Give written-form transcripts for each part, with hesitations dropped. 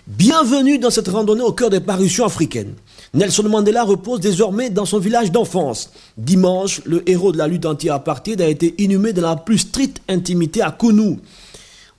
Bienvenue dans cette randonnée au cœur des parutions africaines. Nelson Mandela repose désormais dans son village d'enfance. Dimanche, le héros de la lutte anti-apartheid a été inhumé dans la plus stricte intimité à Kounou.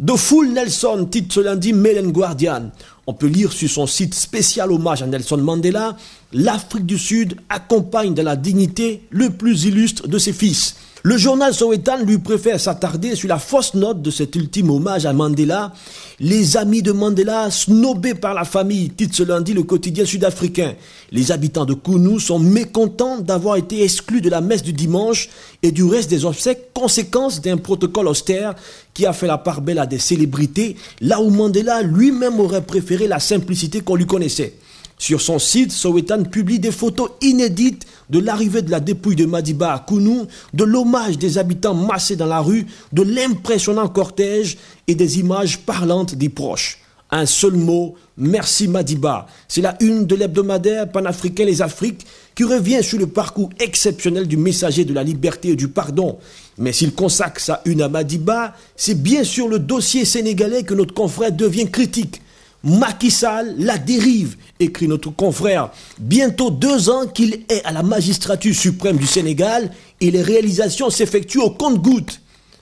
The Full Nelson titre ce lundi Mail and Guardian. On peut lire sur son site spécial hommage à Nelson Mandela, l'Afrique du Sud accompagne de la dignité le plus illustre de ses fils. Le journal Sowetan lui préfère s'attarder sur la fausse note de cet ultime hommage à Mandela. Les amis de Mandela, snobés par la famille, titre ce lundi le quotidien sud-africain. Les habitants de Kounou sont mécontents d'avoir été exclus de la messe du dimanche et du reste des obsèques, conséquence d'un protocole austère qui a fait la part belle à des célébrités, là où Mandela lui-même aurait préféré la simplicité qu'on lui connaissait. Sur son site, Sowetan publie des photos inédites de l'arrivée de la dépouille de Madiba à Kounou, de l'hommage des habitants massés dans la rue, de l'impressionnant cortège et des images parlantes des proches. Un seul mot, merci Madiba. C'est la une de l'hebdomadaire panafricain Les Afriques qui revient sur le parcours exceptionnel du messager de la liberté et du pardon. Mais s'il consacre sa une à Madiba, c'est bien sûr le dossier sénégalais que notre confrère devient critique. Macky Sall, la dérive, écrit notre confrère. Bientôt 2 ans qu'il est à la magistrature suprême du Sénégal et les réalisations s'effectuent au compte-gouttes,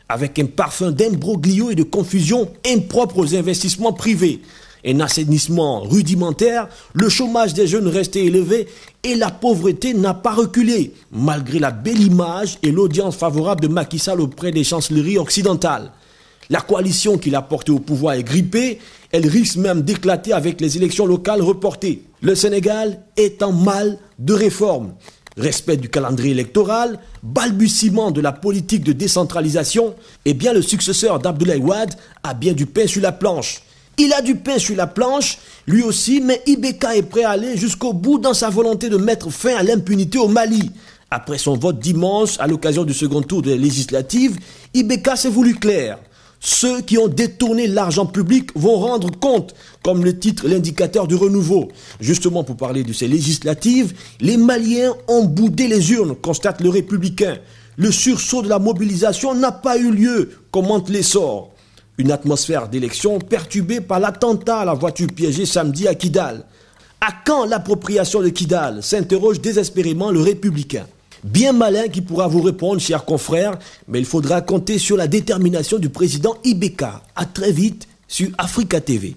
avec un parfum d'imbroglio et de confusion impropre aux investissements privés. Un assainissement rudimentaire, le chômage des jeunes resté élevé et la pauvreté n'a pas reculé, malgré la belle image et l'audience favorable de Macky Sall auprès des chancelleries occidentales. La coalition qu'il a portée au pouvoir est grippée, elle risque même d'éclater avec les élections locales reportées. Le Sénégal est en mal de réforme. Respect du calendrier électoral, balbutiement de la politique de décentralisation, et bien le successeur d'Abdoulaye Wade a bien du pain sur la planche. Il a du pain sur la planche, lui aussi, mais Ibeka est prêt à aller jusqu'au bout dans sa volonté de mettre fin à l'impunité au Mali. Après son vote dimanche, à l'occasion du second tour des législatives, Ibeka s'est voulu clair. Ceux qui ont détourné l'argent public vont rendre compte, comme le titre l'indicateur du renouveau. Justement, pour parler de ces législatives, les Maliens ont boudé les urnes, constate le Républicain. Le sursaut de la mobilisation n'a pas eu lieu, commente l'essor. Une atmosphère d'élection perturbée par l'attentat à la voiture piégée samedi à Kidal. À quand l'appropriation de Kidal, s'interroge désespérément le Républicain. Bien malin qui pourra vous répondre, chers confrères, mais il faudra compter sur la détermination du président Ibeka. À très vite sur Africa TV.